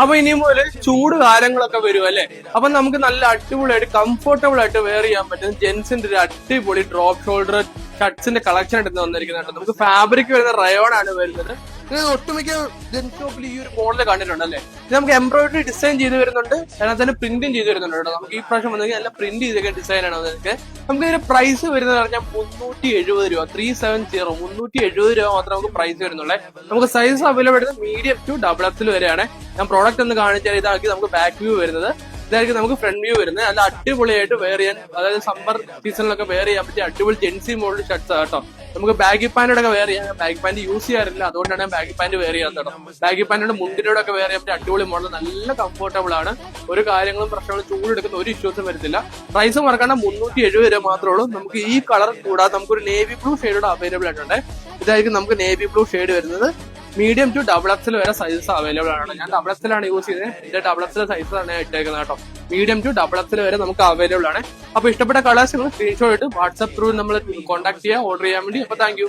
അപ്പൊ ഇനി മുതൽ ചൂട് കാലങ്ങളൊക്കെ വരും അല്ലെ. അപ്പൊ നമുക്ക് നല്ല അടിപൊളിയായിട്ട് കംഫർട്ടബിൾ ആയിട്ട് വെയർ ചെയ്യാൻ പറ്റുന്ന ജെൻസിന്റെ ഒരു അടിപൊളി ഡ്രോപ്പ് ഷോൾഡർ ഷർട്ട്സിന്റെ കളക്ഷൻ ആയിട്ട് വന്നിരിക്കുന്നത് കേട്ടോ. നമുക്ക് ഫാബ്രിക് വരുന്ന റയോൺ ആണ് വരുന്നത്. ഇത് ഒട്ടുമിക്ക ജെൻസ് ഷോപ്പിൽ ഈ ഒരു മോഡൽ കണ്ടിട്ടുണ്ട് അല്ലേ. ഇത് നമുക്ക് എംബ്രോയിഡറി ഡിസൈൻ ചെയ്ത് വരുന്നുണ്ട്, അതിനകത്ത് തന്നെ പ്രിന്റും ചെയ്ത് വരുന്നുണ്ട് കേട്ടോ. നമുക്ക് ഈ പ്രാവശ്യം വന്നെങ്കിൽ നല്ല പ്രിന്റ് ചെയ്തൊക്കെ ഡിസൈൻ ആണ് വന്നത്. നമുക്ക് ഇതിന്റെ പ്രൈസ് വരുന്നത് പറഞ്ഞാൽ 370 രൂപ, 370 370 രൂപ മാത്രമേ നമുക്ക് പ്രൈസ് വരുന്നുള്ളേ. നമുക്ക് സൈസ് അവൈലബിൾ ആയിട്ട് മീഡിയം ടു ഡബിൾ എക്സൽ വരെയാണ്. ഞാൻ പ്രോഡക്റ്റ് ഒന്ന് കാണിച്ചാൽ ഇതാക്കി നമുക്ക് ബാക്ക് വ്യൂ വരുന്നത്, ഇതായിരിക്കും നമുക്ക് ഫ്രണ്ട് വ്യൂ വരുന്നത്. നല്ല അടിപൊളിയായിട്ട് വെയർ ചെയ്യാൻ, അതായത് സമ്മർ സീസണിലൊക്കെ വെയർ ചെയ്യാൻ പറ്റിയ അടിപൊളി ജെൻസി മോഡൽ ഷർട്ട്സ് കേട്ടോ. നമുക്ക് ബാഗി പാന്റോടൊക്കെ വെയർ ചെയ്യാം. ബാഗി പാന്റ് യൂസ് ചെയ്യാറില്ല, അതുകൊണ്ടാണ് ബാഗി പാന്റ് വെയർ ചെയ്യാൻ കേട്ടോ. ബാഗി പാന്റിന്റെ മുണ്ടിനോടൊക്കെ വെയർ ചെയ്യാൻ പറ്റിയ അടിപൊളി മോഡൽ, നല്ല കംഫർട്ടബിൾ ആണ്. ഒരു കാര്യങ്ങളും പ്രശ്നങ്ങളും ചൂടെടുക്കുന്ന ഒരു ഇഷ്യൂസും വരുന്നില്ല. പ്രൈസ് മറക്കാണ്ട് 370 രൂപ മാത്രമേ ഉള്ളൂ. നമുക്ക് ഈ കളർ കൂടാതെ നമുക്കൊരു നേവി ബ്ലൂ ഷെയ്ഡോട് അവൈലബിൾ ആയിട്ടുണ്ട്. ഇതായിരിക്കും നമുക്ക് നേവി ബ്ലൂ ഷെയ്ഡ് വരുന്നത്. മീഡിയം ടു ഡബിൾ എക്സൽ വരെ സൈസസ് അവൈലബിൾ ആണ്. ഞാൻ ഡബിൾ എക്സൽ ആണ് യൂസ് ചെയ്തത്, ഇതിന്റെ ഡബിൾ എക്സൽ സൈസ് ആണ് ഇട്ടേക്കുന്നത് കേട്ടോ. മീഡിയം ടു ഡബിൾ എക്സൽ വരെ നമുക്ക് അവൈലബിൾ ആണ്. അപ്പൊ ഇഷ്ടപ്പെട്ട കളേഴ്സ് നിങ്ങൾ സ്ക്രീൻഷോട്ട് ഇട്ട് വാട്സ്ആപ്പ് ത്രൂ നമ്മൾ കോൺടാക്ട് ചെയ്യുക ഓർഡർ ചെയ്യാൻ വേണ്ടി. അപ്പൊ താങ്ക് യു.